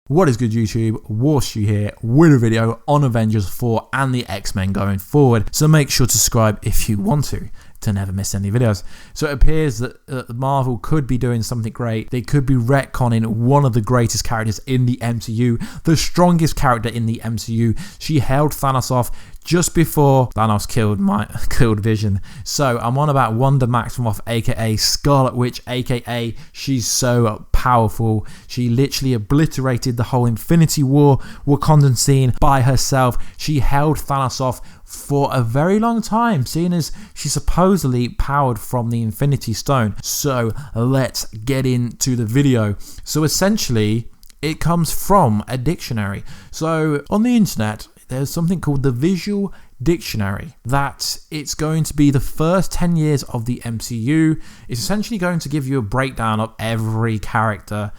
What is good, YouTube? Warstu here with a video on Avengers 4 and the X-Men going forward, so make sure to subscribe if you want to never miss any videos. So it appears that Marvel could be doing something great. They could be retconning one of the greatest characters in the MCU, the strongest character in the MCU. She held Thanos off just before Thanos killed Vision. So I'm on about Wanda Maximoff, aka Scarlet Witch, aka she's so powerful. She literally obliterated the whole Infinity War Wakandan scene by herself. She held Thanos off for a very long time, seeing as she's supposedly powered from the Infinity Stone. So let's get into the video. So essentially, it comes from a dictionary. So on the internet, there's something called the Visual Dictionary, that it's going to be the first 10 years of the MCU. It's essentially going to give you a breakdown of every character,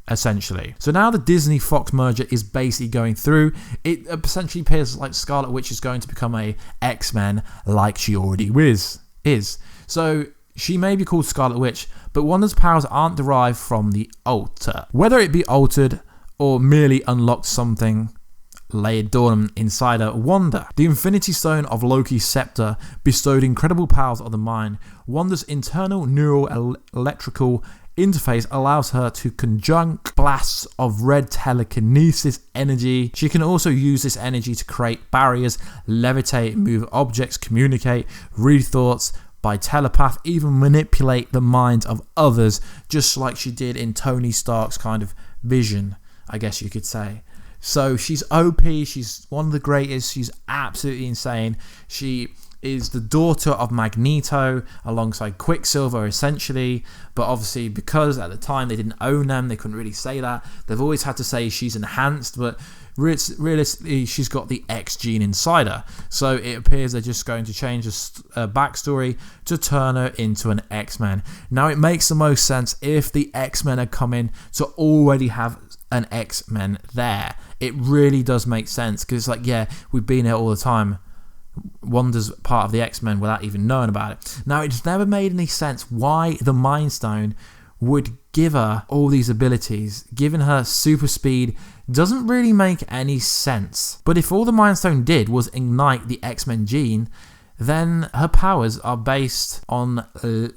essentially. So now the Disney-Fox merger is basically going through. It essentially appears like Scarlet Witch is going to become a X-Men like she already is. So she may be called Scarlet Witch, but Wanda's powers aren't derived from the alter. Whether it be altered or merely unlocked something laid dormant inside her, Wanda. The Infinity Stone of Loki's scepter bestowed incredible powers on the mind. Wanda's internal neural electrical interface allows her to conjunct blasts of red telekinesis energy. She can also use this energy to create barriers, levitate, move objects, communicate, read thoughts by telepath, even manipulate the minds of others, just like she did in Tony Stark's kind of vision, I guess you could say. So she's OP, she's one of the greatest, she's absolutely insane. She is the daughter of Magneto alongside Quicksilver, essentially, but obviously because at the time they didn't own them, they couldn't really say that. They've always had to say she's enhanced, but realistically she's got the X gene inside her. So it appears they're just going to change her backstory to turn her into an X-Men. Now it makes the most sense if the X-Men are coming to already have an X-Men there. It really does make sense, because it's like, yeah, we've been here all the time. Wanda's part of the X-Men without even knowing about it. Now, it's never made any sense why the Mind Stone would give her all these abilities. Giving her super speed doesn't really make any sense. But if all the Mind Stone did was ignite the X-Men gene, then her powers are based on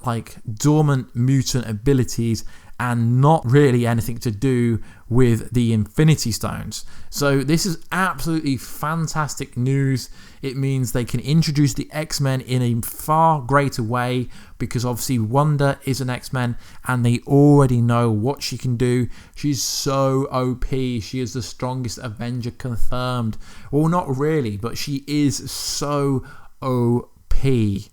like dormant mutant abilities and not really anything to do with the Infinity Stones. So this is absolutely fantastic news. It means they can introduce the X-Men in a far greater way, because obviously Wanda is an X-Men and they already know what she can do. She's so OP. She is the strongest Avenger confirmed. Well, not really, but she is so OP.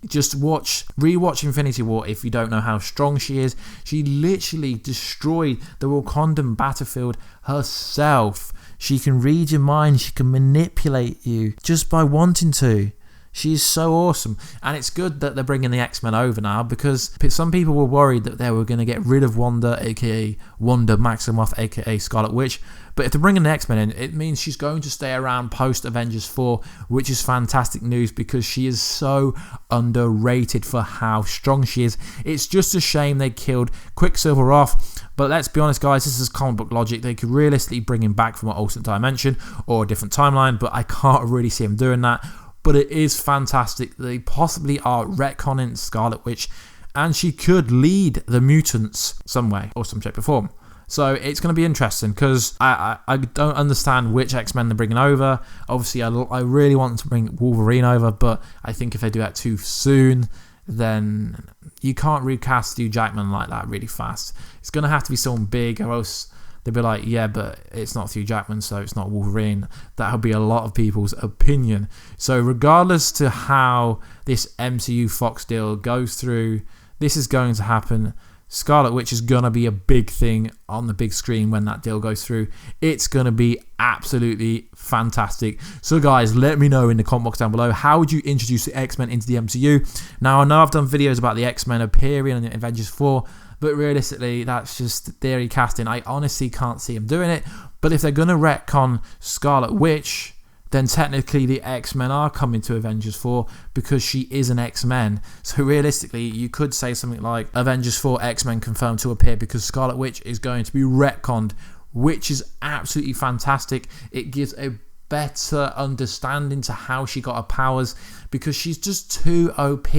Just rewatch Infinity War if you don't know how strong she is. She literally destroyed the Wakandan battlefield herself. She can read your mind, she can manipulate you just by wanting to. She is so awesome, and it's good that they're bringing the X-Men over now, because some people were worried that they were going to get rid of Wanda, aka Wanda Maximoff, aka Scarlet Witch. But if they're bringing the X-Men in, it means she's going to stay around post Avengers 4, which is fantastic news, because she is so underrated for how strong she is. It's just a shame they killed Quicksilver off. But let's be honest, guys, this is comic book logic. They could realistically bring him back from an alternate dimension or a different timeline, but I can't really see him doing that. But it is fantastic. They possibly are retconning Scarlet Witch, and she could lead the mutants some way or some shape or form. So it's going to be interesting, because I don't understand which X-Men they're bringing over. Obviously, I really want to bring Wolverine over, but I think if they do that too soon, then you can't recast Hugh Jackman like that really fast. It's going to have to be someone big, or else they'll be like, yeah, but it's not Hugh Jackman, so it's not Wolverine. That would be a lot of people's opinion. So regardless to how this MCU Fox deal goes through, this is going to happen. Scarlet Witch is going to be a big thing on the big screen when that deal goes through. It's going to be absolutely fantastic. So guys, let me know in the comment box down below, how would you introduce the X-Men into the MCU? Now, I know I've done videos about the X-Men appearing in Avengers 4, but realistically, that's just theory casting. I honestly can't see them doing it. But if they're going to retcon Scarlet Witch, then technically the X-Men are coming to Avengers 4 because she is an X-Men. So realistically, you could say something like Avengers 4 X-Men confirmed to appear because Scarlet Witch is going to be retconned which is absolutely fantastic. It gives a better understanding to how she got her powers, because she's just too OP.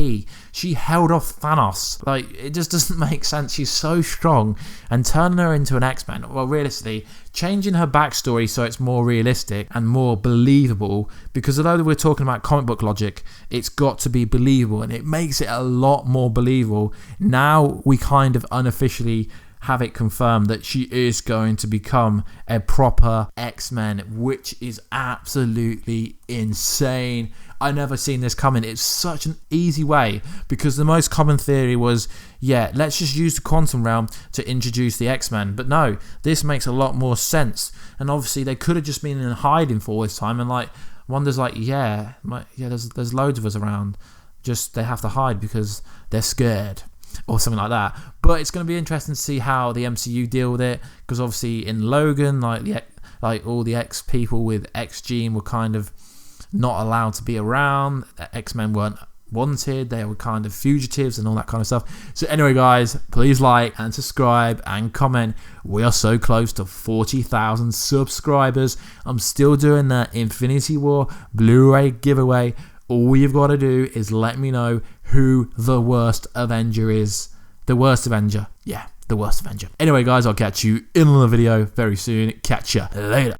She held off Thanos. Like, it just doesn't make sense. She's so strong, and turning her into an X-Men, well, realistically, changing her backstory so it's more realistic and more believable, because although we're talking about comic book logic, it's got to be believable, and it makes it a lot more believable. Now we kind of unofficially have it confirmed that she is going to become a proper X-Men, which is absolutely insane. I never seen this coming. It's such an easy way, because the most common theory was, yeah, let's just use the quantum realm to introduce the X-Men. But no, this makes a lot more sense. And obviously they could have just been in hiding for all this time, and like Wanda's like, yeah, there's loads of us around. Just they have to hide because they're scared, or something like that. But it's going to be interesting to see how the MCU deal with it, because obviously in Logan, like all the X people with X gene were kind of not allowed to be around. X-Men weren't wanted, they were kind of fugitives and all that kind of stuff. So anyway, guys, please like and subscribe and comment. We are so close to 40,000 subscribers. I'm still doing that Infinity War Blu-ray giveaway. All you've got to do is let me know who the worst Avenger is. The worst Avenger. Yeah, the worst Avenger. Anyway, guys, I'll catch you in another video very soon. Catch ya later.